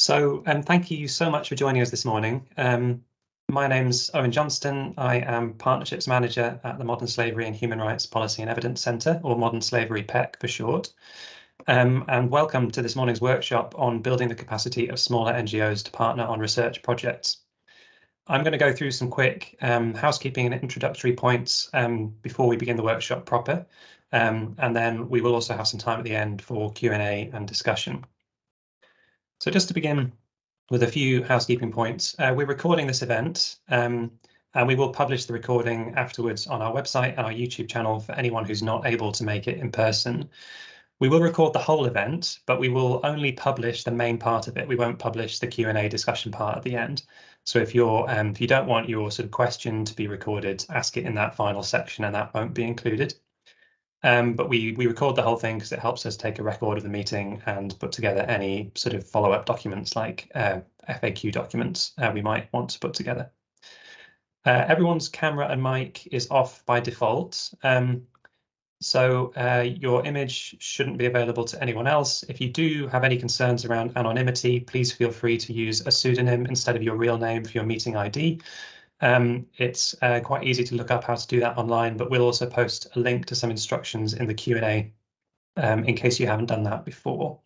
Thank you so much for joining us this morning. My name's Owain Johnstone. I am Partnerships Manager at the Modern Slavery and Human Rights Policy and Evidence Centre, or Modern Slavery PEC for short. And welcome to this morning's workshop on building the capacity of smaller NGOs to partner on research projects. I'm going to go through some quick housekeeping and introductory points before we begin the workshop proper. And then we will also have some time at the end for Q&A and discussion. So just to begin with a few housekeeping points, we're recording this event and we will publish the recording afterwards on our website and our YouTube channel for anyone who's not able to make it in person. We will record the whole event, but we will only publish the main part of it. We won't publish the Q&A discussion part at the end. So if you don't want your sort of question to be recorded, ask it in that final section and that won't be included. But we record the whole thing because it helps us take a record of the meeting and put together any sort of follow-up documents like FAQ documents we might want to put together. Everyone's camera and mic is off by default. So your image shouldn't be available to anyone else. If you do have any concerns around anonymity, please feel free to use a pseudonym instead of your real name for your meeting ID. It's quite easy to look up how to do that online, but we'll also post a link to some instructions in the Q&A in case you haven't done that before.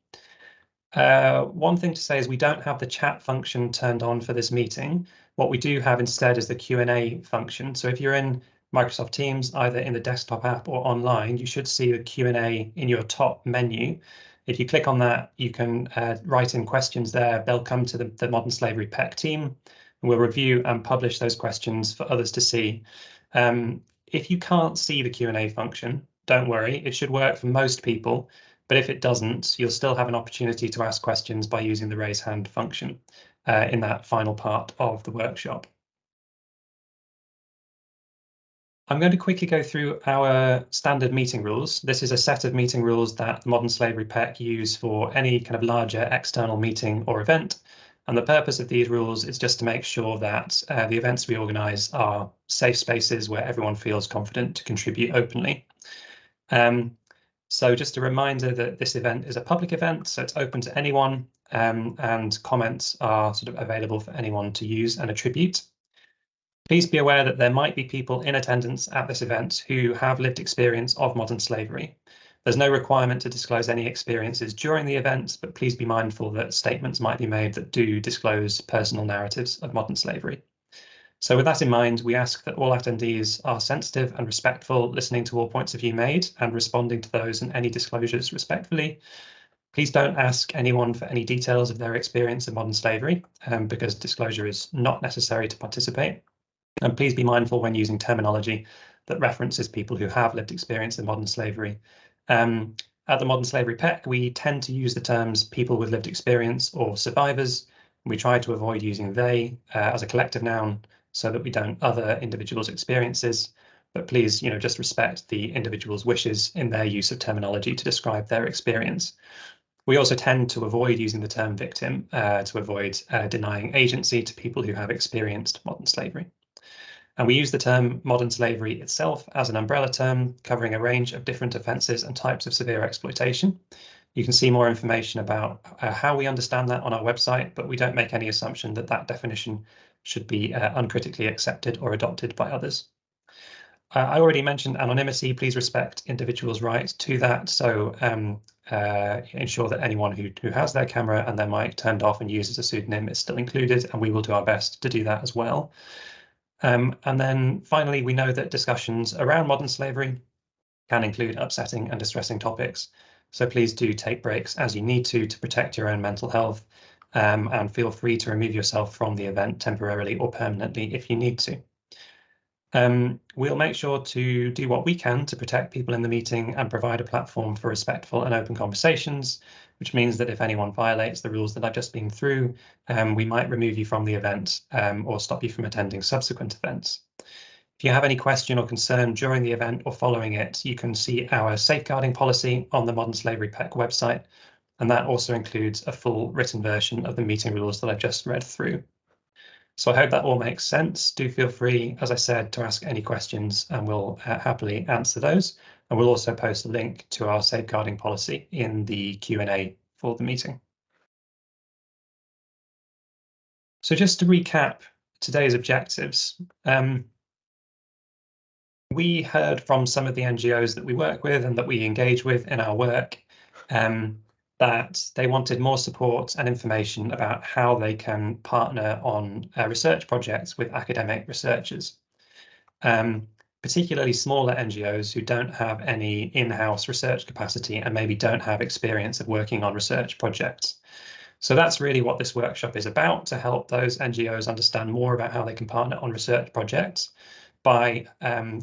One thing to say is we don't have the chat function turned on for this meeting. What we do have instead is the Q&A function. So if you're in Microsoft Teams, either in the desktop app or online, you should see the Q&A in your top menu. If you click on that, you can write in questions there. They'll come to the Modern Slavery PEC team. We'll review and publish those questions for others to see. If you can't see the Q&A function, don't worry, it should work for most people, but if it doesn't, you'll still have an opportunity to ask questions by using the raise hand function in that final part of the workshop. I'm going to quickly go through our standard meeting rules. This is a set of meeting rules that the Modern Slavery PEC use for any kind of larger external meeting or event. And the purpose of these rules is just to make sure that the events we organise are safe spaces where everyone feels confident to contribute openly. So just a reminder that this event is a public event, so it's open to anyone, and comments are sort of available for anyone to use and attribute. Please be aware that there might be people in attendance at this event who have lived experience of modern slavery. There's no requirement to disclose any experiences during the event, but please be mindful that statements might be made that do disclose personal narratives of modern slavery. So with that in mind, we ask that all attendees are sensitive and respectful, listening to all points of view made and responding to those and any disclosures respectfully. Please don't ask anyone for any details of their experience of modern slavery, because disclosure is not necessary to participate. And please be mindful when using terminology that references people who have lived experience in modern slavery. At the Modern Slavery PEC, we tend to use the terms people with lived experience or survivors. We try to avoid using they as a collective noun so that we don't other individuals' experiences. But please, just respect the individual's wishes in their use of terminology to describe their experience. We also tend to avoid using the term victim to avoid denying agency to people who have experienced modern slavery. And we use the term modern slavery itself as an umbrella term, covering a range of different offences and types of severe exploitation. You can see more information about how we understand that on our website, but we don't make any assumption that that definition should be uncritically accepted or adopted by others. I already mentioned anonymity. Please respect individuals' right to that. So ensure that anyone who has their camera and their mic turned off and uses a pseudonym is still included, and we will do our best to do that as well. And then finally, we know that discussions around modern slavery can include upsetting and distressing topics. So please do take breaks as you need to protect your own mental health, and feel free to remove yourself from the event temporarily or permanently if you need to. We'll make sure to do what we can to protect people in the meeting and provide a platform for respectful and open conversations, which means that if anyone violates the rules that I've just been through, we might remove you from the event or stop you from attending subsequent events. If you have any question or concern during the event or following it, you can see our safeguarding policy on the Modern Slavery PEC website, and that also includes a full written version of the meeting rules that I've just read through. So I hope that all makes sense. Do feel free, as I said, to ask any questions and we'll happily answer those. And we'll also post a link to our safeguarding policy in the Q&A for the meeting. So just to recap today's objectives, we heard from some of the NGOs that we work with and that we engage with in our work that they wanted more support and information about how they can partner on research projects with academic researchers, particularly smaller NGOs who don't have any in-house research capacity and maybe don't have experience of working on research projects. So that's really what this workshop is about, to help those NGOs understand more about how they can partner on research projects by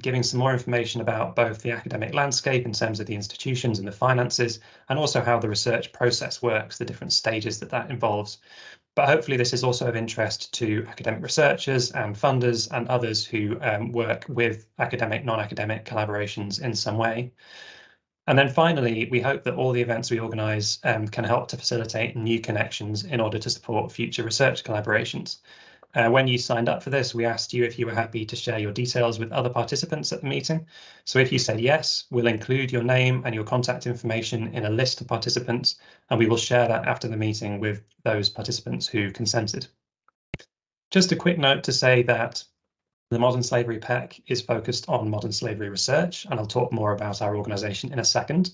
giving some more information about both the academic landscape in terms of the institutions and the finances, and also how the research process works, the different stages that that involves. But hopefully this is also of interest to academic researchers and funders and others who work with academic, non-academic collaborations in some way. And then finally, we hope that all the events we organise can help to facilitate new connections in order to support future research collaborations. When you signed up for this, we asked you if you were happy to share your details with other participants at the meeting. So if you said yes, we'll include your name and your contact information in a list of participants, and we will share that after the meeting with those participants who consented. Just a quick note to say that the Modern Slavery PEC is focused on modern slavery research, and I'll talk more about our organisation in a second.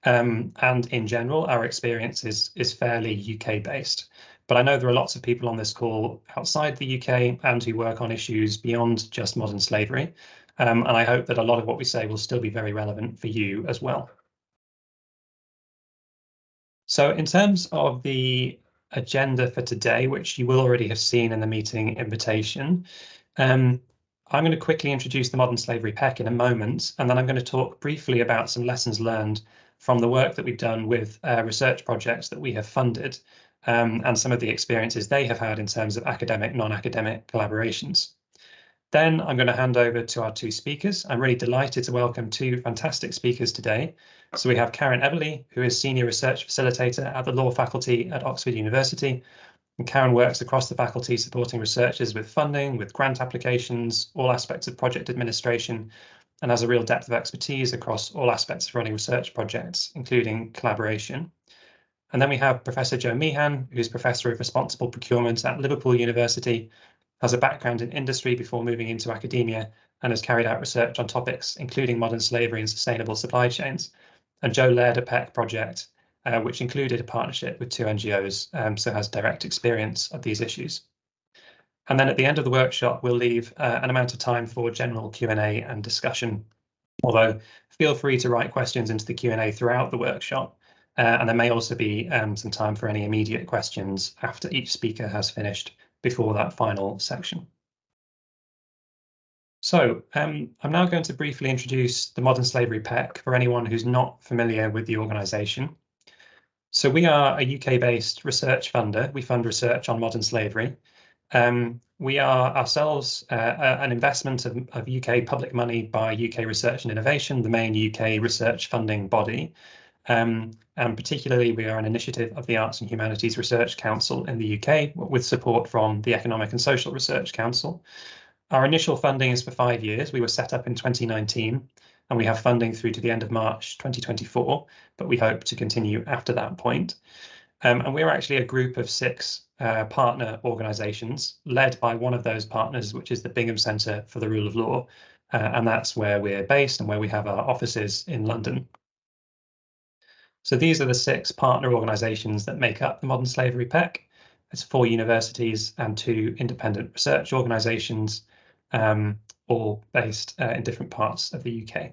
And in general, our experience is fairly UK-based. But I know there are lots of people on this call outside the UK and who work on issues beyond just modern slavery. And I hope that a lot of what we say will still be very relevant for you as well. So in terms of the agenda for today, which you will already have seen in the meeting invitation, I'm going to quickly introduce the Modern Slavery PEC in a moment, and then I'm going to talk briefly about some lessons learned from the work that we've done with research projects that we have funded, and some of the experiences they have had in terms of academic, non-academic collaborations. Then I'm going to hand over to our two speakers. I'm really delighted to welcome two fantastic speakers today. So we have Karen Eveleigh, who is Senior Research Facilitator at the Law Faculty at Oxford University. And Karen works across the faculty supporting researchers with funding, with grant applications, all aspects of project administration, and has a real depth of expertise across all aspects of running research projects, including collaboration. And then we have Professor Jo Meehan, who's Professor of Responsible Procurement at Liverpool University, has a background in industry before moving into academia, and has carried out research on topics including modern slavery and sustainable supply chains. And Jo led a PEC project, which included a partnership with two NGOs, so has direct experience of these issues. And then at the end of the workshop, we'll leave an amount of time for general Q&A and discussion, although feel free to write questions into the Q&A throughout the workshop. And there may also be some time for any immediate questions after each speaker has finished before that final section. So I'm now going to briefly introduce the Modern Slavery PEC for anyone who's not familiar with the organisation. So we are a UK-based research funder. We fund research on modern slavery. We are ourselves an investment of UK public money by UK Research and Innovation, the main UK research funding body. And particularly, we are an initiative of the Arts and Humanities Research Council in the UK, with support from the Economic and Social Research Council. Our initial funding is for 5 years. We were set up in 2019, and we have funding through to the end of March 2024, but we hope to continue after that point. And we're actually a group of 6 partner organisations, led by one of those partners, which is the Bingham Centre for the Rule of Law, and that's where we're based and where we have our offices in London. So these are the 6 partner organisations that make up the Modern Slavery PEC. It's 4 universities and 2 independent research organisations, all based in different parts of the UK.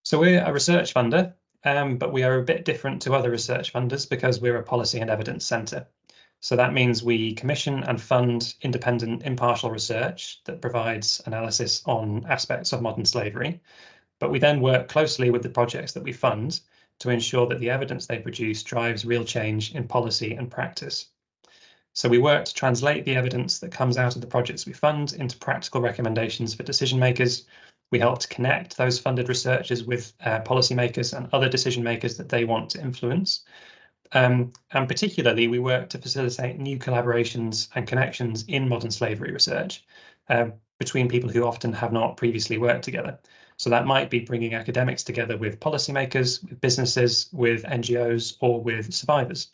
So we're a research funder, but we are a bit different to other research funders because we're a policy and evidence centre. So that means we commission and fund independent, impartial research that provides analysis on aspects of modern slavery. But we then work closely with the projects that we fund to ensure that the evidence they produce drives real change in policy and practice. So we work to translate the evidence that comes out of the projects we fund into practical recommendations for decision makers. We help to connect those funded researchers with policymakers and other decision makers that they want to influence. And particularly, we work to facilitate new collaborations and connections in modern slavery research between people who often have not previously worked together. So that might be bringing academics together with policymakers, with businesses, with NGOs, or with survivors.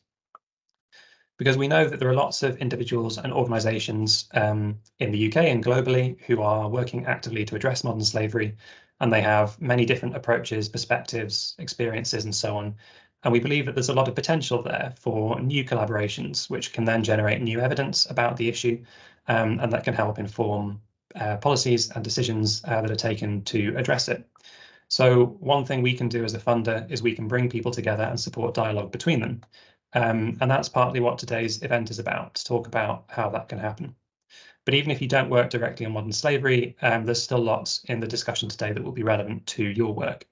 because we know that there are lots of individuals and organisations in the UK and globally who are working actively to address modern slavery, and they have many different approaches, perspectives, experiences, and so on. And we believe that there's a lot of potential there for new collaborations, which can then generate new evidence about the issue, and that can help inform policies and decisions that are taken to address it. So one thing we can do as a funder is we can bring people together and support dialogue between them. And that's partly what today's event is about, to talk about how that can happen. But even if you don't work directly on modern slavery, there's still lots in the discussion today that will be relevant to your work.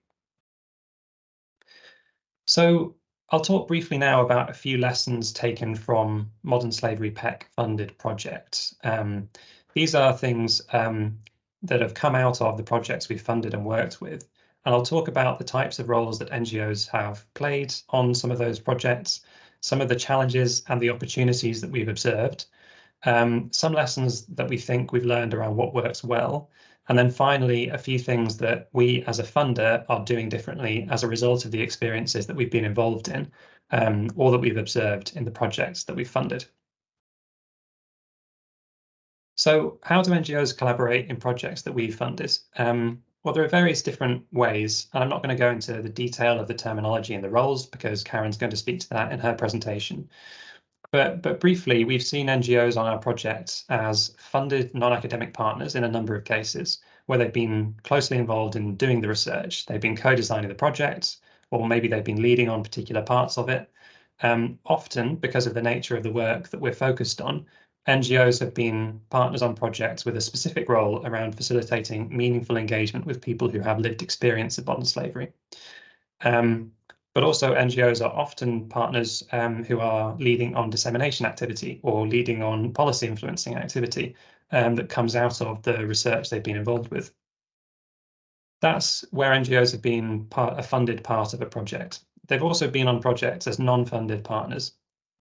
So I'll talk briefly now about a few lessons taken from Modern Slavery PEC funded projects. These are things that have come out of the projects we've funded and worked with. And I'll talk about the types of roles that NGOs have played on some of those projects, some of the challenges and the opportunities that we've observed, some lessons that we think we've learned around what works well, and then finally, a few things that we as a funder are doing differently as a result of the experiences that we've been involved in, or that we've observed in the projects that we've funded. So how do NGOs collaborate in projects that we've funded? Well, there are various different ways, and I'm not going to go into the detail of the terminology and the roles because Karen's going to speak to that in her presentation. But briefly, we've seen NGOs on our projects as funded non-academic partners in a number of cases, where they've been closely involved in doing the research. They've been co-designing the project, or maybe they've been leading on particular parts of it. Often, because of the nature of the work that we're focused on, NGOs have been partners on projects with a specific role around facilitating meaningful engagement with people who have lived experience of modern slavery. But also NGOs are often partners who are leading on dissemination activity or leading on policy influencing activity that comes out of the research they've been involved with. That's where NGOs have been a funded part of a project. They've also been on projects as non-funded partners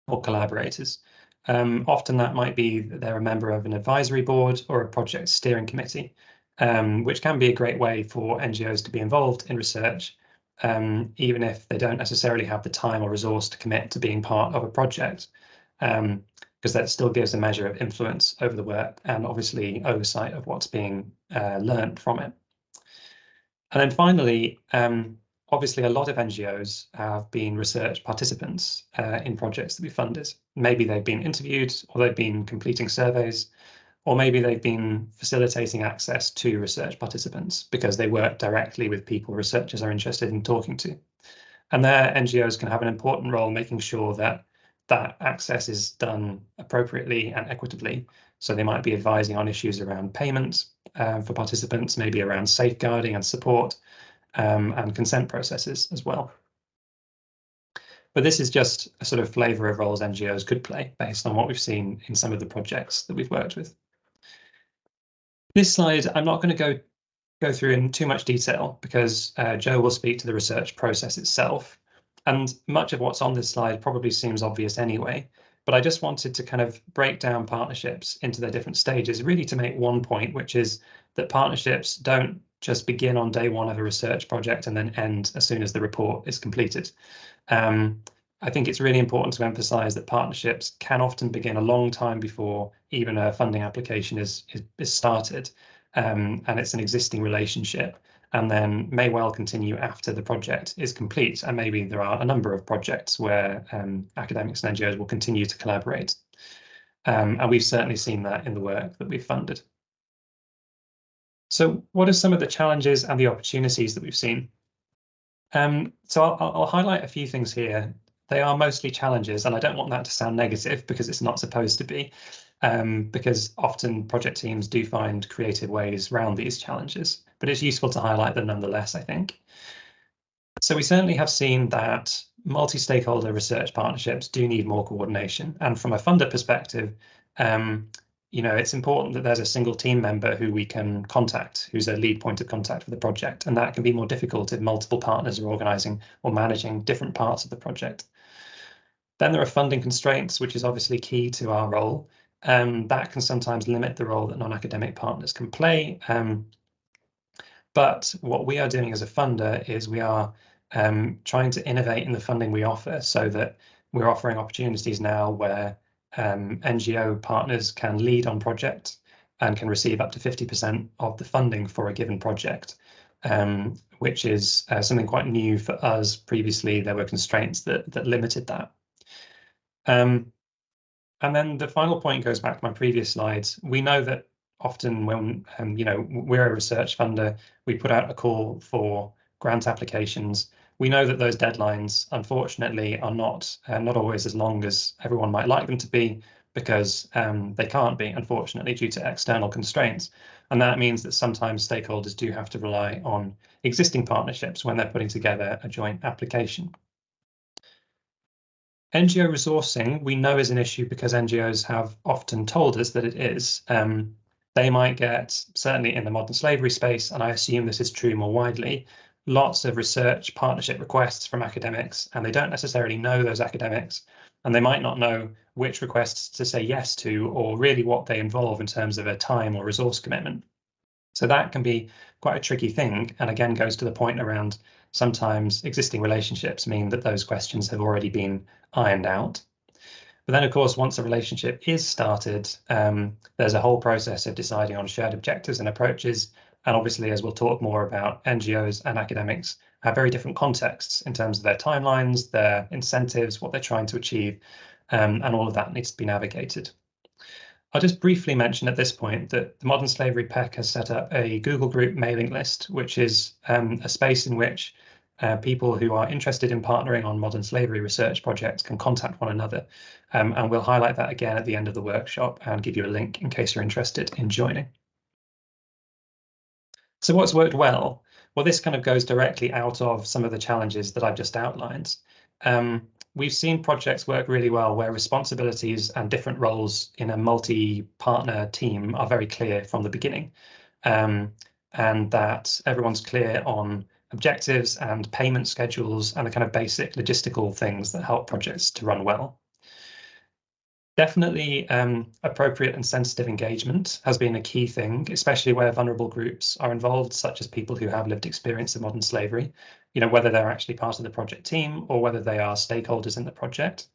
or collaborators. Often that might be that they're a member of an advisory board or a project steering committee, which can be a great way for NGOs to be involved in research, even if they don't necessarily have the time or resource to commit to being part of a project, because that still gives a measure of influence over the work and obviously oversight of what's being learned from it. And then finally, obviously a lot of NGOs have been research participants in projects that we funded. Maybe they've been interviewed, or they've been completing surveys, or maybe they've been facilitating access to research participants because they work directly with people researchers are interested in talking to. And there, NGOs can have an important role making sure that that access is done appropriately and equitably. So they might be advising on issues around payments for participants, maybe around safeguarding and support, and consent processes as well. But this is just a sort of flavour of roles NGOs could play based on what we've seen in some of the projects that we've worked with. This slide, I'm not going to go through in too much detail because Jo will speak to the research process itself. And much of what's on this slide probably seems obvious anyway, but I just wanted to kind of break down partnerships into their different stages, really to make one point, which is that partnerships don't just begin on day one of a research project and then end as soon as the report is completed. I think it's really important to emphasize that partnerships can often begin a long time before even a funding application is started, and it's an existing relationship, and then may well continue after the project is complete. And maybe there are a number of projects where academics and NGOs will continue to collaborate. And we've certainly seen that in the work that we've funded. So what are some of the challenges and the opportunities that we've seen? So I'll highlight a few things here. They are mostly challenges, and I don't want that to sound negative because it's not supposed to be, because often project teams do find creative ways around these challenges, but it's useful to highlight them nonetheless, I think. So we certainly have seen that multi-stakeholder research partnerships do need more coordination, and from a funder perspective, it's important that there's a single team member who we can contact, who's a lead point of contact for the project, and that can be more difficult if multiple partners are organising or managing different parts of the project. Then there are funding constraints, which is obviously key to our role. That can sometimes limit the role that non-academic partners can play. But what we are doing as a funder is we are trying to innovate in the funding we offer so that we're offering opportunities now where NGO partners can lead on projects and can receive up to 50% of the funding for a given project, which is something quite new for us. Previously, there were constraints that limited that. And then the final point goes back to my previous slides. We know that often when we're a research funder, we put out a call for grant applications. We know that those deadlines, unfortunately, are not always as long as everyone might like them to be, because they can't be, unfortunately, due to external constraints. And that means that sometimes stakeholders do have to rely on existing partnerships when they're putting together a joint application. NGO resourcing, we know, is an issue because NGOs have often told us that it is. They might get, certainly in the modern slavery space, and I assume this is true more widely, lots of research partnership requests from academics, and they don't necessarily know those academics, and they might not know which requests to say yes to, or really what they involve in terms of a time or resource commitment. So that can be quite a tricky thing, and again goes to the point around sometimes existing relationships mean that those questions have already been ironed out. But then, of course, once a relationship is started, there's a whole process of deciding on shared objectives and approaches. And obviously, as we'll talk more about, NGOs and academics have very different contexts in terms of their timelines, their incentives, what they're trying to achieve, and all of that needs to be navigated. I'll just briefly mention at this point that the Modern Slavery PEC has set up a Google Group mailing list, which is a space in which people who are interested in partnering on modern slavery research projects can contact one another. And we'll highlight that again at the end of the workshop and give you a link in case you're interested in joining. So what's worked well? Well, this kind of goes directly out of some of the challenges that I've just outlined. We've seen projects work really well where responsibilities and different roles in a multi-partner team are very clear from the beginning, and that everyone's clear on objectives and payment schedules and the kind of basic logistical things that help projects to run well. Definitely appropriate and sensitive engagement has been a key thing, especially where vulnerable groups are involved, such as people who have lived experience of modern slavery, whether they're actually part of the project team or whether they are stakeholders in the project.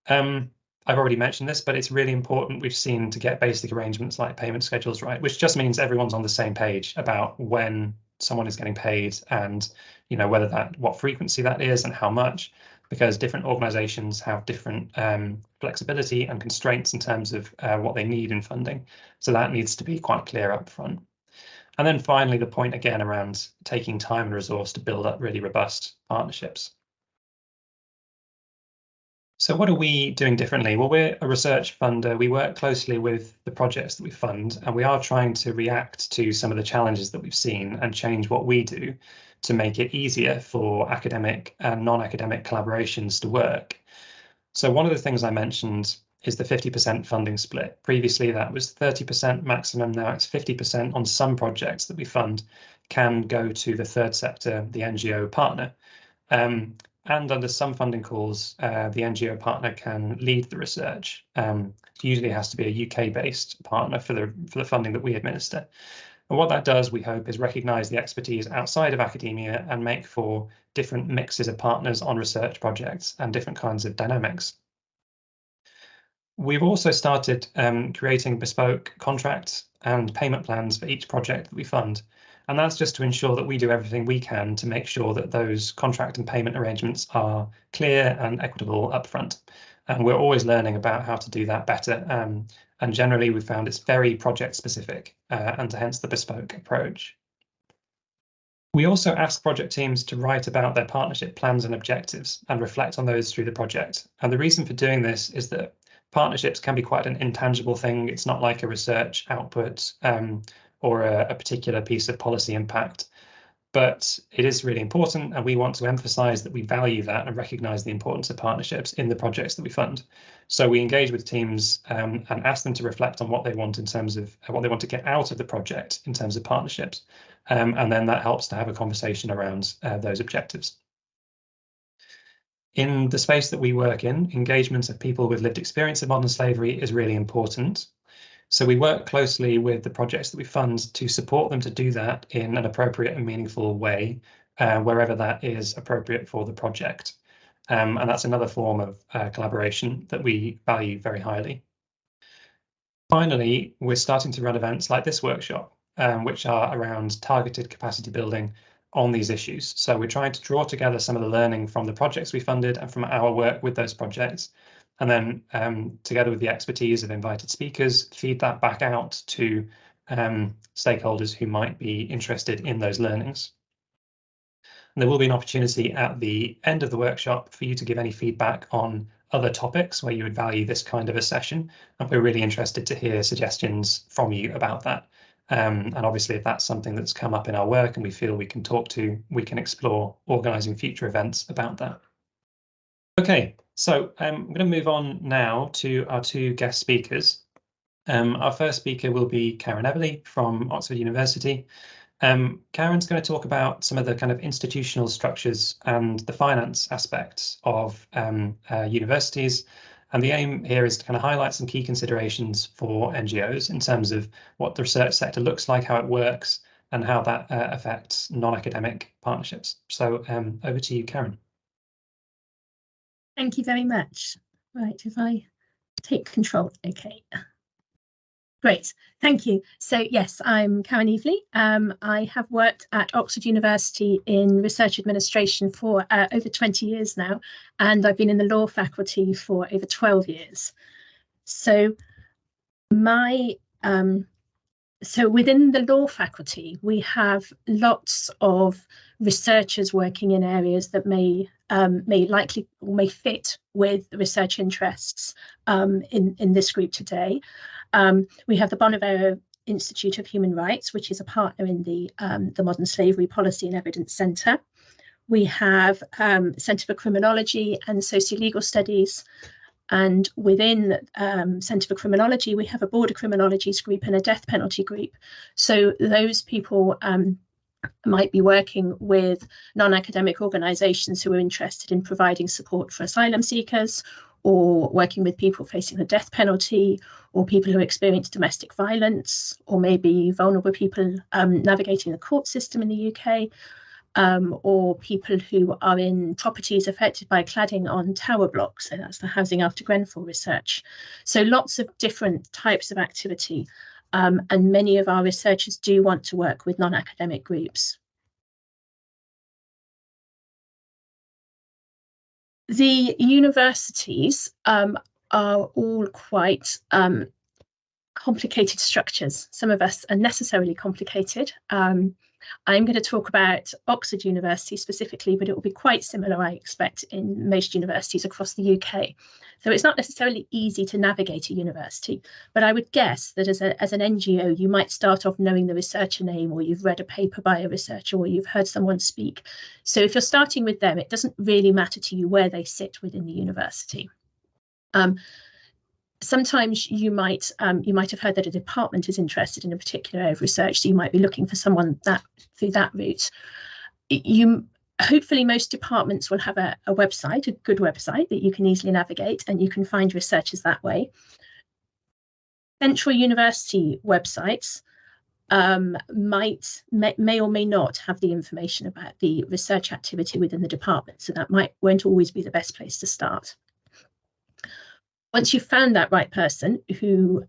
I've already mentioned this, but it's really important, we've seen, to get basic arrangements like payment schedules right, which just means everyone's on the same page about when someone is getting paid and what frequency that is and how much, because different organizations have different flexibility and constraints in terms of what they need in funding. So that needs to be quite clear up front. And then finally, the point again around taking time and resource to build up really robust partnerships. So what are we doing differently? Well, we're a research funder. We work closely with the projects that we fund, and we are trying to react to some of the challenges that we've seen and change what we do to make it easier for academic and non-academic collaborations to work. So one of the things I mentioned is the 50% funding split. Previously, that was 30% maximum. Now it's 50% on some projects that we fund can go to the third sector, the NGO partner. And under some funding calls, the NGO partner can lead the research. Usually it has to be a UK-based partner for the funding that we administer. And what that does, we hope, is recognise the expertise outside of academia and make for different mixes of partners on research projects and different kinds of dynamics. We've also started creating bespoke contracts and payment plans for each project that we fund. And that's just to ensure that we do everything we can to make sure that those contract and payment arrangements are clear and equitable upfront. And we're always learning about how to do that better. And generally, we've found it's very project specific, and hence the bespoke approach. We also ask project teams to write about their partnership plans and objectives and reflect on those through the project. And the reason for doing this is that partnerships can be quite an intangible thing. It's not like a research output or a particular piece of policy impact, but it is really important, and we want to emphasize that we value that and recognize the importance of partnerships in the projects that we fund. So we engage with teams and ask them to reflect on what they want in terms of what they want to get out of the project in terms of partnerships. And then that helps to have a conversation around those objectives. In the space that we work in, engagement of people with lived experience of modern slavery is really important. So we work closely with the projects that we fund to support them to do that in an appropriate and meaningful way, wherever that is appropriate for the project. And that's another form of collaboration that we value very highly. Finally, we're starting to run events like this workshop, which are around targeted capacity building on these issues. So we're trying to draw together some of the learning from the projects we funded and from our work with those projects, and then together with the expertise of invited speakers, feed that back out to stakeholders who might be interested in those learnings. And there will be an opportunity at the end of the workshop for you to give any feedback on other topics where you would value this kind of a session, and we're really interested to hear suggestions from you about that. And obviously, if that's something that's come up in our work and we feel we can talk to, we can explore organising future events about that. Okay, so I'm going to move on now to our two guest speakers. Our first speaker will be Karen Eveleigh from Oxford University. Karen's going to talk about some of the kind of institutional structures and the finance aspects of universities. And the aim here is to kind of highlight some key considerations for NGOs in terms of what the research sector looks like, how it works, and how that affects non-academic partnerships. So over to you, Karen. Thank you very much. Right, if I take control, okay. Great, thank you. So yes, I'm Karen Eveleigh. I have worked at Oxford University in research administration for over 20 years now, and I've been in the law faculty for over 12 years. So so within the law faculty, we have lots of researchers working in areas that may fit with the research interests in this group today. We have the Bonavero Institute of Human Rights, which is a partner in the Modern Slavery Policy and Evidence Centre. We have Centre for Criminology and Sociolegal Studies. And within Centre for Criminology, we have a border criminologies group and a death penalty group. So those people might be working with non-academic organisations who are interested in providing support for asylum seekers, or working with people facing the death penalty, or people who experience domestic violence, or maybe vulnerable people navigating the court system in the UK, or people who are in properties affected by cladding on tower blocks. So that's the Housing After Grenfell research. So lots of different types of activity. And many of our researchers do want to work with non-academic groups. The universities are all quite complicated structures. Some of us are necessarily complicated. I'm going to talk about Oxford University specifically, but it will be quite similar, I expect, in most universities across the UK. So it's not necessarily easy to navigate a university, but I would guess that as an NGO, you might start off knowing the researcher name, or you've read a paper by a researcher, or you've heard someone speak. So if you're starting with them, it doesn't really matter to you where they sit within the university. Sometimes you might have heard that a department is interested in a particular area of research, so you might be looking for someone through that route. Hopefully most departments will have a website, a good website that you can easily navigate, and you can find researchers that way. Central university websites may or may not have the information about the research activity within the department, so that won't always be the best place to start. Once you've found that right person who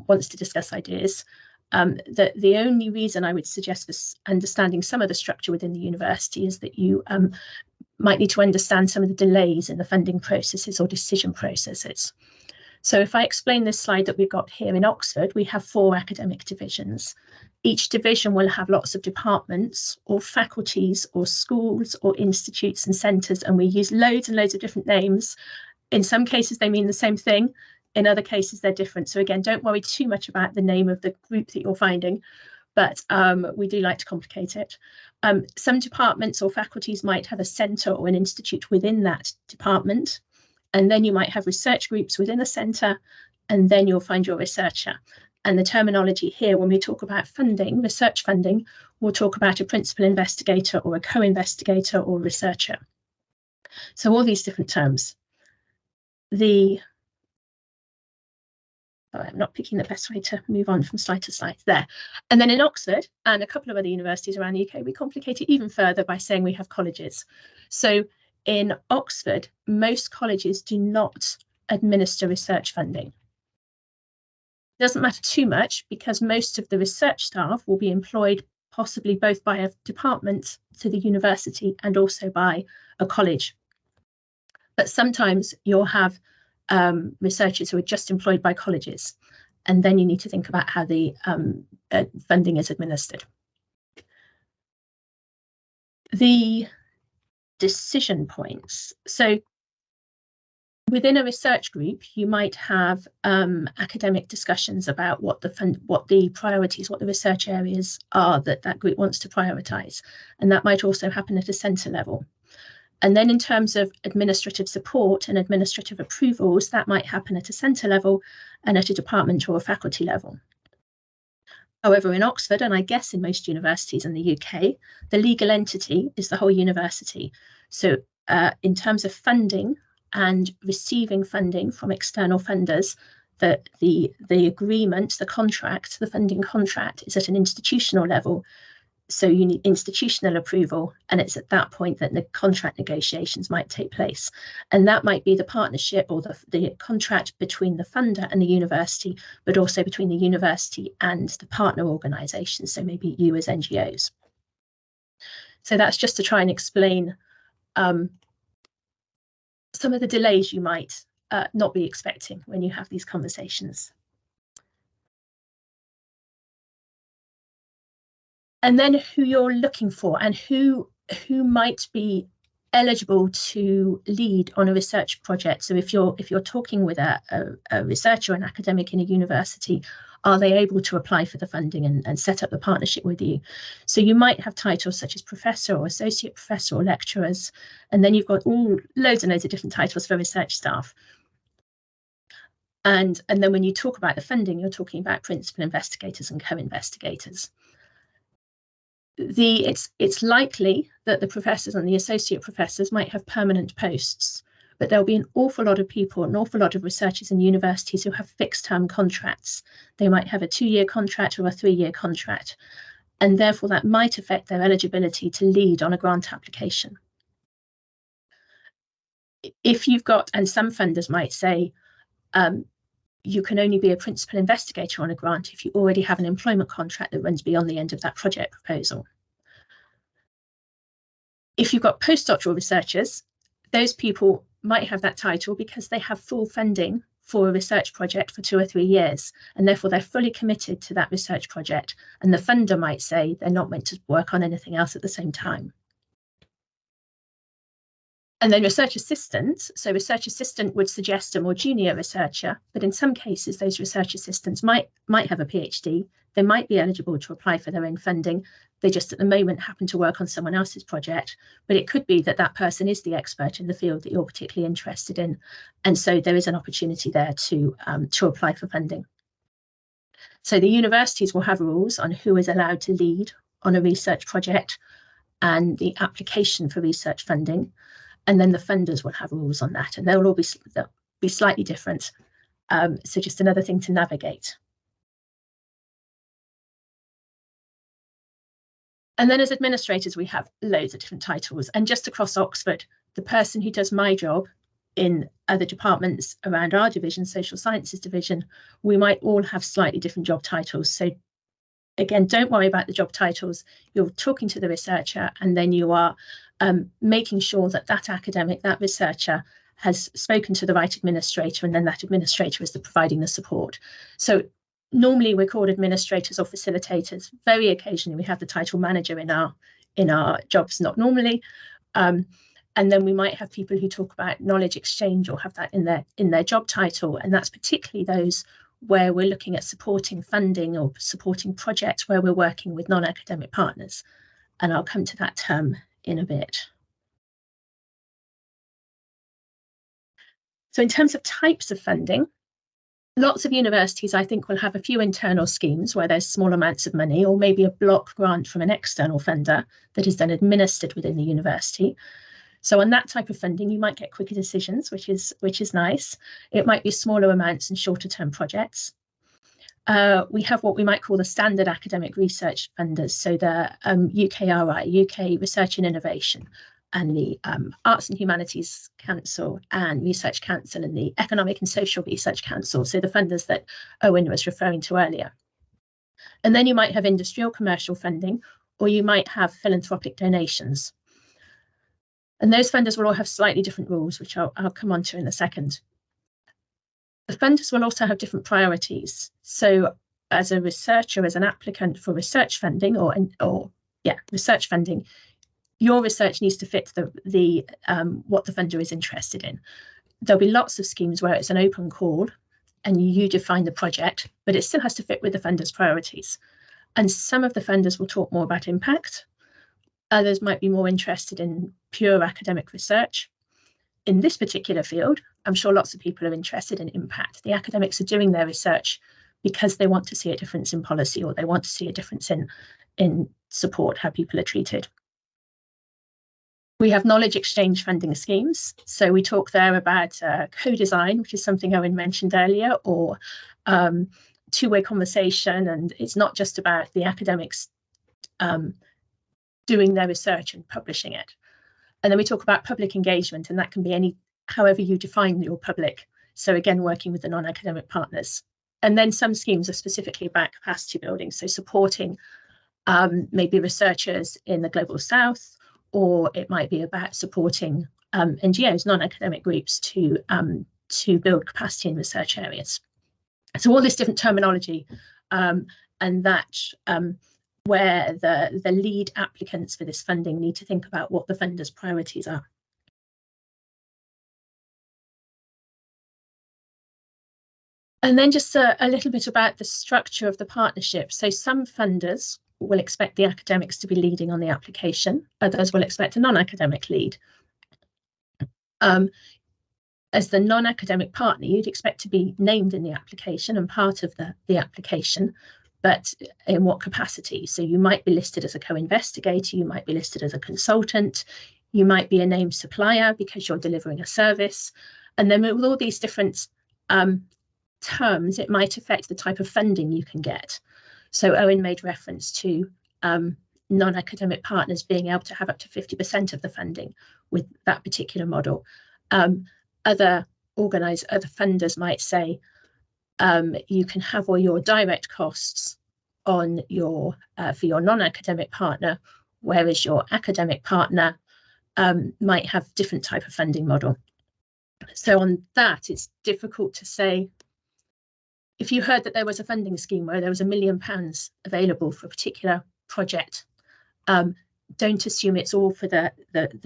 wants to discuss ideas, the only reason I would suggest this understanding some of the structure within the university is that you might need to understand some of the delays in the funding processes or decision processes. So if I explain this slide that we've got here in Oxford, we have 4 academic divisions. Each division will have lots of departments or faculties or schools or institutes and centres, and we use loads and loads of different names. In some cases, they mean the same thing. In other cases, they're different. So again, don't worry too much about the name of the group that you're finding, but we do like to complicate it. Some departments or faculties might have a centre or an institute within that department, and then you might have research groups within a centre, and then you'll find your researcher. And the terminology here, when we talk about funding, research funding, we'll talk about a principal investigator or a co-investigator or researcher. So all these different terms. I'm not picking the best way to move on from slide to slide there. And then in Oxford and a couple of other universities around the UK, we complicate it even further by saying we have colleges. So in Oxford, most colleges do not administer research funding. It doesn't matter too much because most of the research staff will be employed possibly both by a department to the university and also by a college. But sometimes you'll have researchers who are just employed by colleges, and then you need to think about how the funding is administered. The decision points. So within a research group, you might have academic discussions about what the priorities, what the research areas are that group wants to prioritise, and that might also happen at a centre level. And then in terms of administrative support and administrative approvals, that might happen at a centre level and at a department or a faculty level. However, in Oxford, and I guess in most universities in the UK, the legal entity is the whole university. So in terms of funding and receiving funding from external funders, the agreement, the contract, the funding contract is at an institutional level. So you need institutional approval, and it's at that point that the contract negotiations might take place. And that might be the partnership or the contract between the funder and the university, but also between the university and the partner organisations, so maybe you as NGOs. So that's just to try and explain some of the delays you might not be expecting when you have these conversations. And then who you're looking for and who might be eligible to lead on a research project. So if you're talking with a researcher, an academic in a university, are they able to apply for the funding and set up the partnership with you? So you might have titles such as professor or associate professor or lecturers, and then you've got loads and loads of different titles for research staff. And then when you talk about the funding, you're talking about principal investigators and co-investigators. It's likely that the professors and the associate professors might have permanent posts, but there'll be an awful lot of people, an awful lot of researchers in universities who have fixed term contracts. They might have a 2-year contract or a 3-year contract, and therefore that might affect their eligibility to lead on a grant application. If you've got, and some funders might say, you can only be a principal investigator on a grant if you already have an employment contract that runs beyond the end of that project proposal. If you've got postdoctoral researchers, those people might have that title because they have full funding for a research project for 2 or 3 years, and therefore they're fully committed to that research project, and the funder might say they're not meant to work on anything else at the same time. And then research assistant. So research assistant would suggest a more junior researcher, but in some cases, those research assistants might have a PhD. They might be eligible to apply for their own funding. They just at the moment happen to work on someone else's project, but it could be that that person is the expert in the field that you're particularly interested in. And so there is an opportunity there to apply for funding. So the universities will have rules on who is allowed to lead on a research project and the application for research funding. And then the funders will have rules on that, and they'll all be slightly different. So just another thing to navigate. And then as administrators, we have loads of different titles. And just across Oxford, the person who does my job in other departments around our division, social sciences division, we might all have slightly different job titles. So again, don't worry about the job titles. You're talking to the researcher, and then you are making sure that that academic, that researcher has spoken to the right administrator, and then that administrator is providing the support. So normally we're called administrators or facilitators. Very occasionally we have the title manager in our jobs, not normally. And then we might have people who talk about knowledge exchange or have that in their job title, and that's particularly those where we're looking at supporting funding or supporting projects where we're working with non-academic partners. And I'll come to that term in a bit. So in terms of types of funding, lots of universities, I think, will have a few internal schemes where there's small amounts of money, or maybe a block grant from an external funder that is then administered within the university. So on that type of funding, you might get quicker decisions, which is nice. It might be smaller amounts and shorter term projects. We have what we might call the standard academic research funders. So the UKRI, UK Research and Innovation, the Arts and Humanities Council and Research Council and the Economic and Social Research Council, so the funders that Owain was referring to earlier. And then you might have industry or commercial funding, or you might have philanthropic donations. And those funders will all have slightly different rules, which I'll come on to in a second. The funders will also have different priorities. So as a researcher, as an applicant for research funding research funding, your research needs to fit the what the funder is interested in. There'll be lots of schemes where it's an open call and you define the project, but it still has to fit with the funder's priorities. And some of the funders will talk more about impact. Others might be more interested in pure academic research. In this particular field, I'm sure lots of people are interested in impact. The academics are doing their research because they want to see a difference in policy, or they want to see a difference in support, how people are treated. We have knowledge exchange funding schemes. So we talk there about co-design, which is something Owain mentioned earlier, or two-way conversation. And it's not just about the academics doing their research and publishing it. And then we talk about public engagement, and that can be however you define your public. So again, working with the non-academic partners. And then some schemes are specifically about capacity building, so supporting maybe researchers in the Global South, or it might be about supporting NGOs, non-academic groups, to build capacity in research areas. So all this different terminology, and that where the lead applicants for this funding need to think about what the funder's priorities are. And then just a little bit about the structure of the partnership. So some funders will expect the academics to be leading on the application. Others will expect a non-academic lead. As the non-academic partner, you'd expect to be named in the application and part of the application, but in what capacity? So you might be listed as a co-investigator, you might be listed as a consultant, you might be a named supplier because you're delivering a service. And then with all these different terms, it might affect the type of funding you can get. So Owain made reference to non-academic partners being able to have up to 50% of the funding with that particular model. Other funders might say you can have all your direct costs on your for your non-academic partner, whereas your academic partner might have different type of funding model. So on that, it's difficult to say. If you heard that there was a funding scheme where there was £1 million available for a particular project, don't assume it's all for the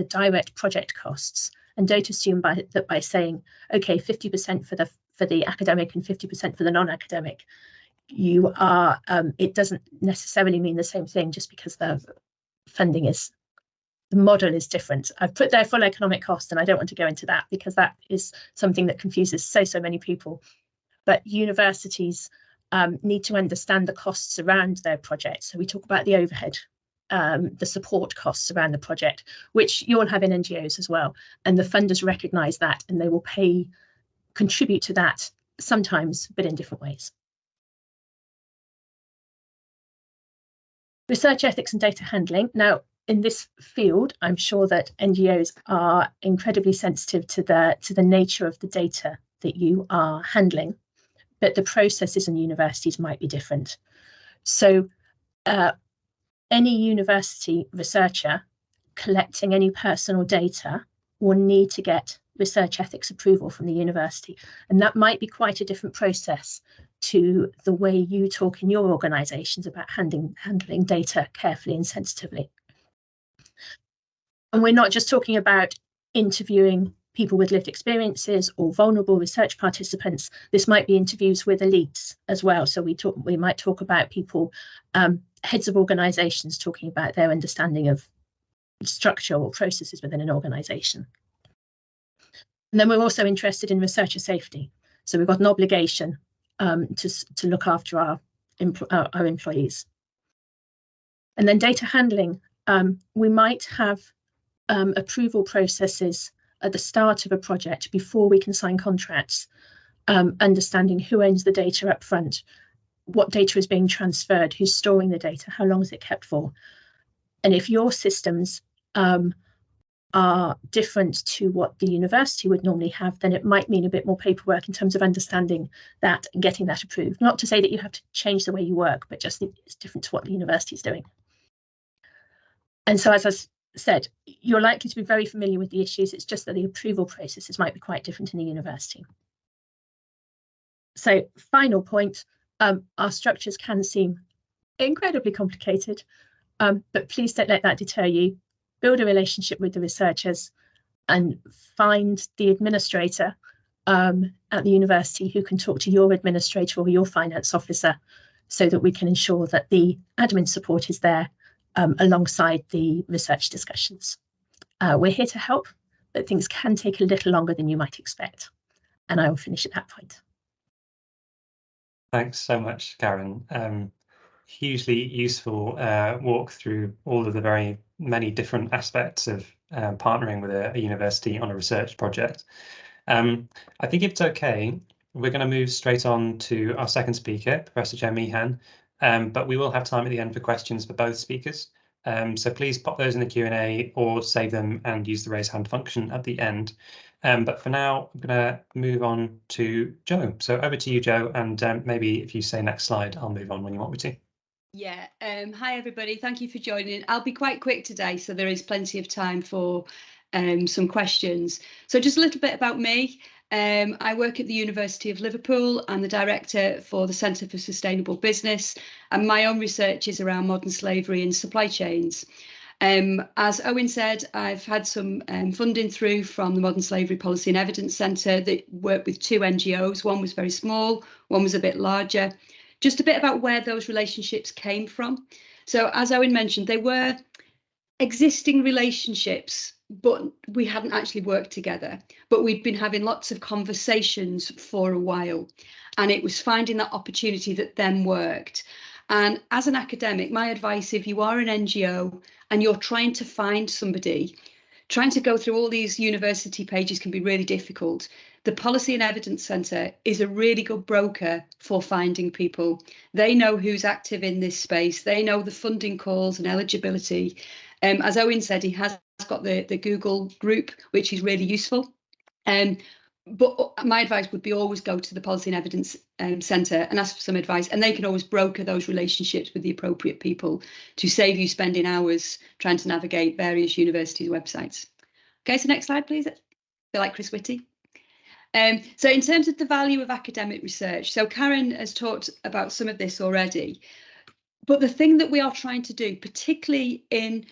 direct project costs, and don't assume by saying, okay, 50% for the academic and 50% for the non-academic. You are it doesn't necessarily mean the same thing just because the funding the model is different. I've put there full economic cost, and I don't want to go into that because that is something that confuses so many people. But universities need to understand the costs around their project. So we talk about the overhead, the support costs around the project, which you'll have in NGOs as well. And the funders recognise that, and they will contribute to that sometimes, but in different ways. Research ethics and data handling. Now, in this field, I'm sure that NGOs are incredibly sensitive to the nature of the data that you are handling, but the processes in universities might be different. So any university researcher collecting any personal data will need to get research ethics approval from the university. And that might be quite a different process to the way you talk in your organisations about handling data carefully and sensitively. And we're not just talking about interviewing people with lived experiences or vulnerable research participants. This might be interviews with elites as well. So we might talk about people, heads of organisations, talking about their understanding of structure or processes within an organisation. And then we're also interested in researcher safety. So we've got an obligation to look after our employees. And then data handling, we might have approval processes at the start of a project before we can sign contracts, understanding who owns the data up front, what data is being transferred, who's storing the data, how long is it kept for. And if your systems are different to what the university would normally have, then it might mean a bit more paperwork in terms of understanding that and getting that approved. Not to say that you have to change the way you work, but just it's different to what the university is doing. And so, as I said, you're likely to be very familiar with the issues. It's just that the approval processes might be quite different in the university. So, final point, our structures can seem incredibly complicated, but please don't let that deter you. Build a relationship with the researchers and find the administrator at the university who can talk to your administrator or your finance officer, so that we can ensure that the admin support is there alongside the research discussions. We're here to help, but things can take a little longer than you might expect. And I will finish at that point. Thanks so much, Karen. Hugely useful walk through all of the very many different aspects of partnering with a university on a research project. I think if it's okay, we're going to move straight on to our second speaker, Professor Jo Meehan, but we will have time at the end for questions for both speakers. So please pop those in the Q&A or save them and use the raise hand function at the end. But for now, I'm going to move on to Jo. So over to you, Jo, and maybe if you say next slide, I'll move on when you want me to. Yeah, hi everybody, thank you for joining. I'll be quite quick today, so there is plenty of time for some questions. So just a little bit about me. I work at the University of Liverpool. I'm the director for the Centre for Sustainable Business, and my own research is around modern slavery and supply chains. As Owain said, I've had some funding through from the Modern Slavery Policy and Evidence Centre that worked with 2 NGOs. One was very small, one was a bit larger. Just a bit about where those relationships came from. So as Owain mentioned, they were existing relationships, but we hadn't actually worked together. But we'd been having lots of conversations for a while. And it was finding that opportunity that then worked. And as an academic, my advice, if you are an NGO and you're trying to find somebody, trying to go through all these university pages can be really difficult. The Policy and Evidence Centre is a really good broker for finding people. They know who's active in this space. They know the funding calls and eligibility. As Owain said, he has got the Google group, which is really useful. But my advice would be always go to the Policy and Evidence Centre and ask for some advice, and they can always broker those relationships with the appropriate people to save you spending hours trying to navigate various universities' websites. Okay, so next slide, please. I feel like Chris Whitty. So in terms of the value of academic research, so Karen has talked about some of this already, but the thing that we are trying to do, particularly in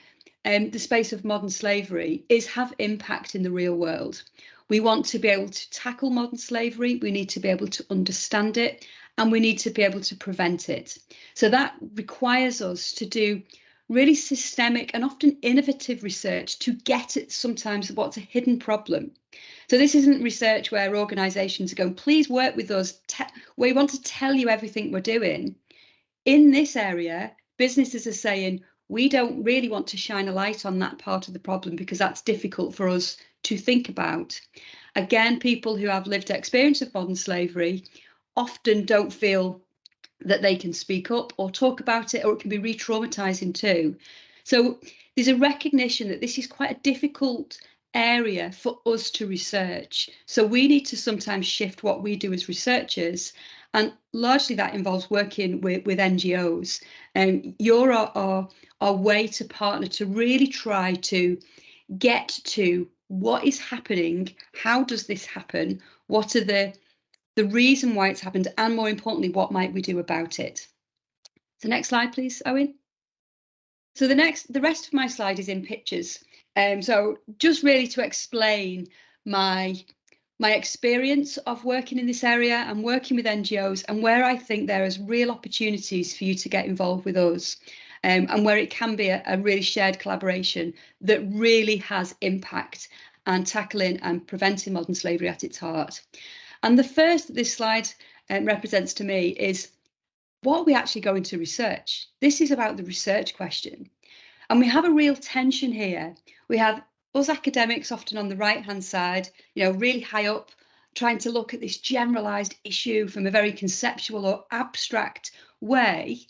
the space of modern slavery, is have impact in the real world. We want to be able to tackle modern slavery, we need to be able to understand it, and we need to be able to prevent it. So that requires us to do really systemic and often innovative research to get at sometimes what's a hidden problem. So this isn't research where organisations are going, please work with us, we want to tell you everything we're doing. In this area, businesses are saying, we don't really want to shine a light on that part of the problem because that's difficult for us to think about. Again, people who have lived experience of modern slavery often don't feel that they can speak up or talk about it, or it can be re-traumatizing too. So there's a recognition that this is quite a difficult area for us to research. So we need to sometimes shift what we do as researchers, and largely that involves working with NGOs. And you're our way to partner to really try to get to what is happening, how does this happen, what are the reason why it's happened, and more importantly, what might we do about it. So next slide, please, Owain. So the rest of my slide is in pictures. So just really to explain my experience of working in this area and working with NGOs, and where I think there is real opportunities for you to get involved with us, and where it can be a really shared collaboration that really has impact and tackling and preventing modern slavery at its heart. And the first that this slide represents to me is, what are we actually going to research? This is about the research question. And we have a real tension here. We have us academics often on the right-hand side, really high up, trying to look at this generalised issue from a very conceptual or abstract way.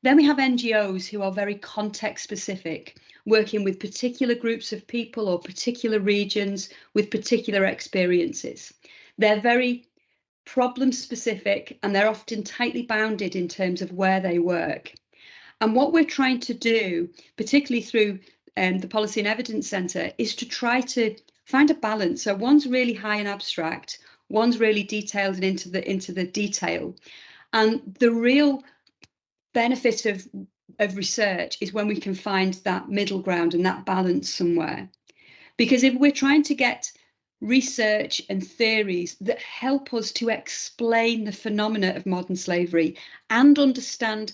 Then we have NGOs who are very context specific, working with particular groups of people or particular regions with particular experiences. They're very problem specific and they're often tightly bounded in terms of where they work. And what we're trying to do, particularly through the Policy and Evidence Centre, is to try to find a balance. So one's really high and abstract, one's really detailed and into the detail. And the real benefit of research is when we can find that middle ground and that balance somewhere. Because if we're trying to get research and theories that help us to explain the phenomena of modern slavery and understand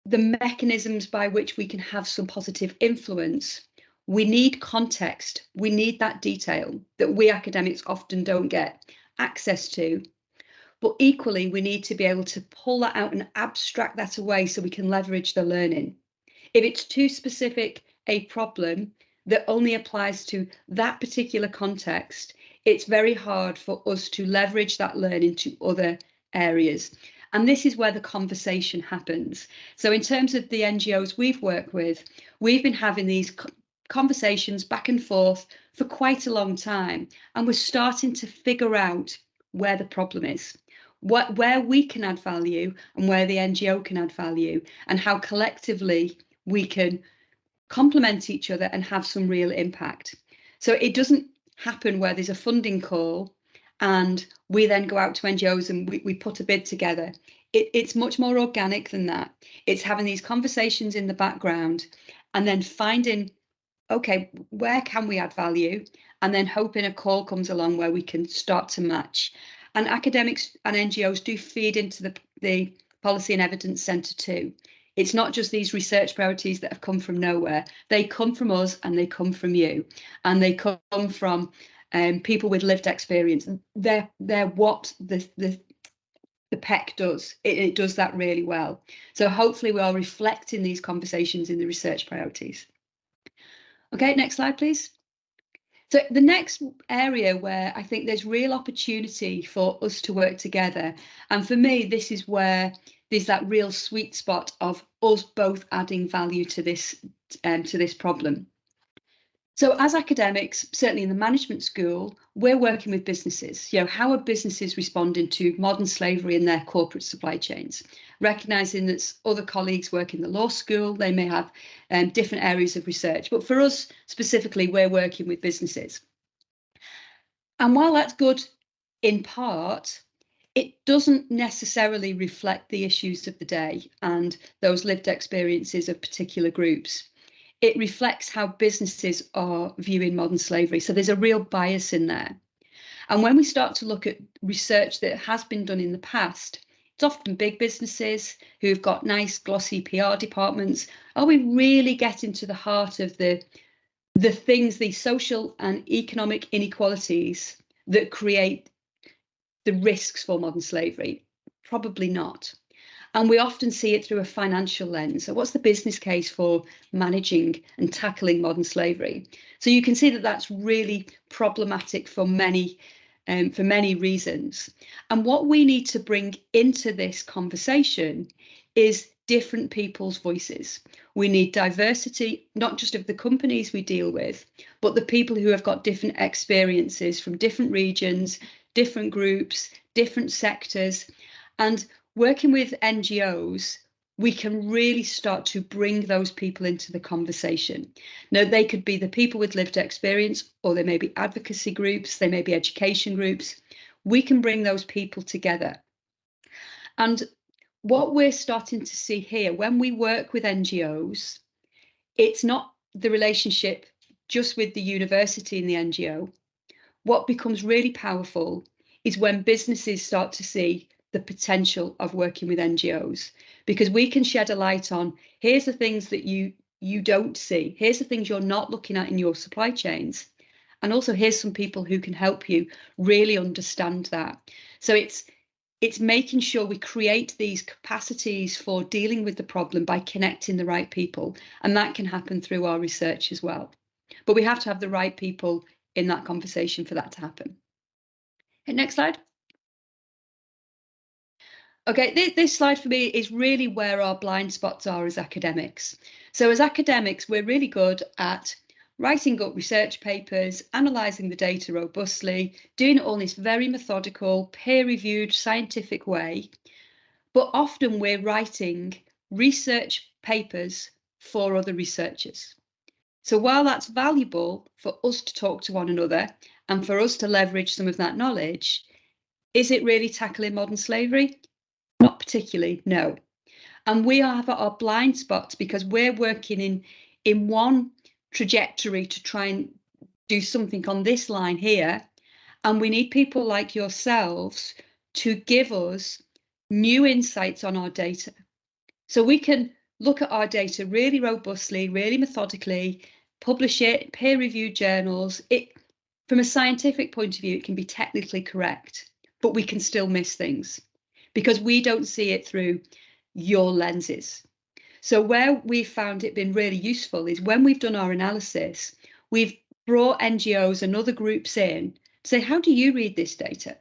the mechanisms by which we can have some positive influence, we need context, we need that detail that we academics often don't get access to. But equally, we need to be able to pull that out and abstract that away so we can leverage the learning. If it's too specific a problem that only applies to that particular context, it's very hard for us to leverage that learning to other areas. And this is where the conversation happens. So in terms of the NGOs we've worked with, we've been having these conversations back and forth for quite a long time. And we're starting to figure out where the problem is, where we can add value and where the NGO can add value, and how collectively we can complement each other and have some real impact. So it doesn't happen where there's a funding call and we then go out to NGOs and we put a bid together. It's much more organic than that. It's having these conversations in the background and then finding, okay, where can we add value? And then hoping a call comes along where we can start to match. And academics and NGOs do feed into the Policy and Evidence Centre too. It's not just these research priorities that have come from nowhere. They come from us and they come from you. And they come from people with lived experience. They're what the PEC does. It does that really well. So hopefully we are reflecting these conversations in the research priorities. Okay, next slide, please. So the next area where I think there's real opportunity for us to work together, and for me, this is where there's that real sweet spot of us both adding value to this problem. So as academics, certainly in the management school, we're working with businesses. You know, how are businesses responding to modern slavery in their corporate supply chains? Recognising that other colleagues work in the law school, they may have different areas of research. But for us specifically, we're working with businesses. And while that's good in part, it doesn't necessarily reflect the issues of the day and those lived experiences of particular groups. It reflects how businesses are viewing modern slavery. So there's a real bias in there. And when we start to look at research that has been done in the past, it's often big businesses who've got nice glossy PR departments. Are we really getting to the heart of the things, the social and economic inequalities that create the risks for modern slavery? Probably not. And we often see it through a financial lens. So what's the business case for managing and tackling modern slavery? So you can see that that's really problematic for many reasons. And what we need to bring into this conversation is different people's voices. We need diversity, not just of the companies we deal with, but the people who have got different experiences from different regions, different groups, different sectors. And working with NGOs, we can really start to bring those people into the conversation. Now, they could be the people with lived experience, or they may be advocacy groups, they may be education groups. We can bring those people together. And what we're starting to see here, when we work with NGOs, it's not the relationship just with the university and the NGO. What becomes really powerful is when businesses start to see the potential of working with NGOs, because we can shed a light on, here's the things that you don't see, here's the things you're not looking at in your supply chains, and also here's some people who can help you really understand that. So it's making sure we create these capacities for dealing with the problem by connecting the right people, and that can happen through our research as well. But we have to have the right people in that conversation for that to happen. Okay, next slide. Okay, this slide for me is really where our blind spots are as academics. So as academics, we're really good at writing up research papers, analysing the data robustly, doing it all in this very methodical, peer-reviewed, scientific way. But often we're writing research papers for other researchers. So while that's valuable for us to talk to one another and for us to leverage some of that knowledge, is it really tackling modern slavery? Not particularly, no. And we have our blind spots because we're working in one trajectory to try and do something on this line here. And we need people like yourselves to give us new insights on our data. So we can look at our data really robustly, really methodically, publish it, peer-reviewed journals. From a scientific point of view, it can be technically correct, but we can still miss things because we don't see it through your lenses. So where we've found it been really useful is when we've done our analysis, we've brought NGOs and other groups in to say, how do you read this data?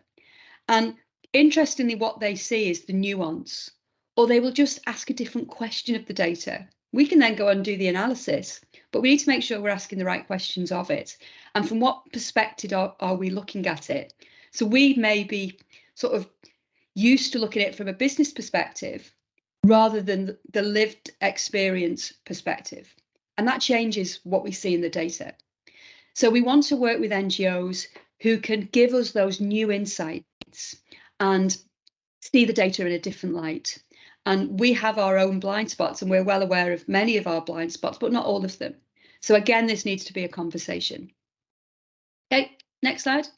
And interestingly, what they see is the nuance, or they will just ask a different question of the data. We can then go and do the analysis, but we need to make sure we're asking the right questions of it. And from what perspective are we looking at it? So we may be sort of used to looking at it from a business perspective rather than the lived experience perspective. And that changes what we see in the data. So we want to work with NGOs who can give us those new insights and see the data in a different light. And we have our own blind spots, and we're well aware of many of our blind spots, but not all of them. So again, this needs to be a conversation. Okay, next slide.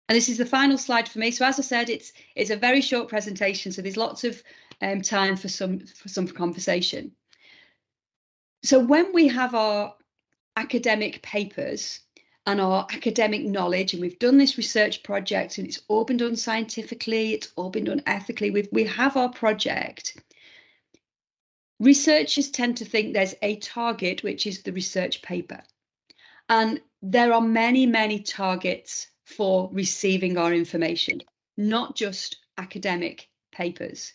And this is the final slide for me. So as I said, it's a very short presentation, so there's lots of time for some conversation. So when we have our academic papers and our academic knowledge, and we've done this research project, and it's all been done scientifically, it's all been done ethically, we have our project. Researchers tend to think there's a target, which is the research paper. And there are many, many targets for receiving our information, not just academic papers.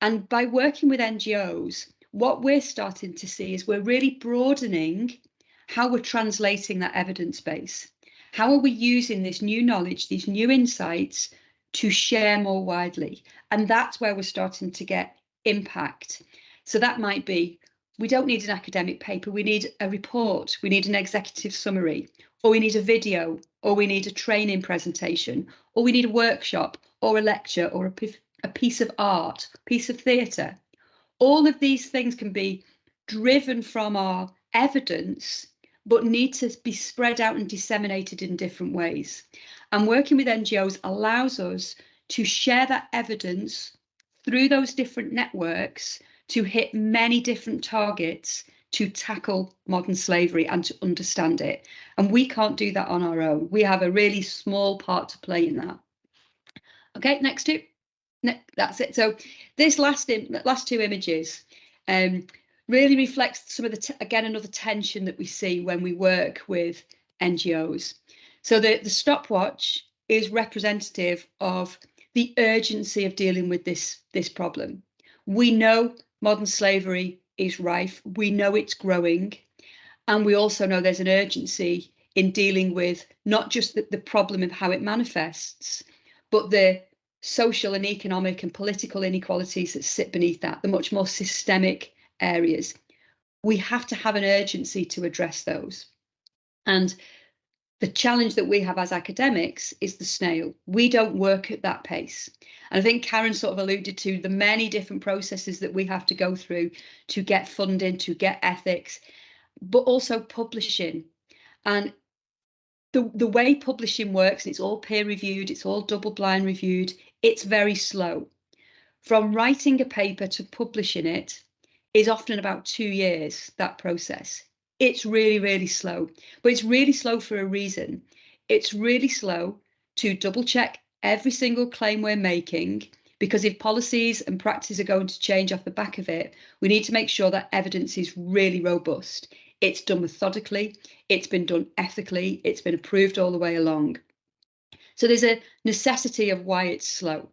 And by working with NGOs, what we're starting to see is we're really broadening how we're translating that evidence base. How are we using this new knowledge, these new insights to share more widely? And that's where we're starting to get impact. So that might be, we don't need an academic paper, we need a report, we need an executive summary, or we need a video, or we need a training presentation, or we need a workshop, or a lecture, or a piece of art, piece of theatre. All of these things can be driven from our evidence, but need to be spread out and disseminated in different ways. And working with NGOs allows us to share that evidence through those different networks to hit many different targets to tackle modern slavery and to understand it. And we can't do that on our own. We have a really small part to play in that. Okay, next two. That's it. So this last two images really reflects some of again, another tension that we see when we work with NGOs. So the stopwatch is representative of the urgency of dealing with this problem. We know modern slavery is rife. We know it's growing. And we also know there's an urgency in dealing with not just the problem of how it manifests, but the social and economic and political inequalities that sit beneath that, the much more systemic areas. We have to have an urgency to address those. And the challenge that we have as academics is the snail. We don't work at that pace. And I think Karen sort of alluded to the many different processes that we have to go through to get funding, to get ethics, but also publishing. And the way publishing works, it's all peer reviewed, it's all double blind reviewed, it's very slow. From writing a paper to publishing it is often about 2 years, that process. It's really, really slow, but it's really slow for a reason. It's really slow to double check every single claim we're making, because if policies and practices are going to change off the back of it, we need to make sure that evidence is really robust. It's done methodically, it's been done ethically, it's been approved all the way along. So there's a necessity of why it's slow.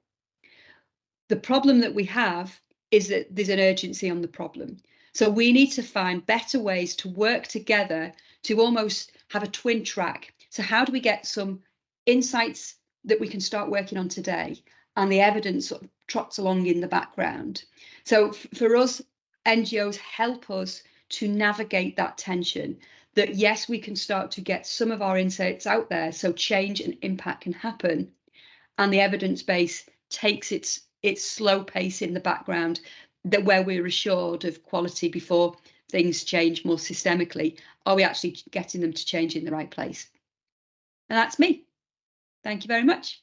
The problem that we have is that there's an urgency on the problem. So we need to find better ways to work together to almost have a twin track. So how do we get some insights that we can start working on today, and the evidence sort of trots along in the background? So for us, NGOs help us to navigate that tension, that yes, we can start to get some of our insights out there so change and impact can happen, and the evidence base takes its slow pace in the background, that where we're assured of quality before things change more systemically. Are we actually getting them to change in the right place? And that's me. Thank you very much.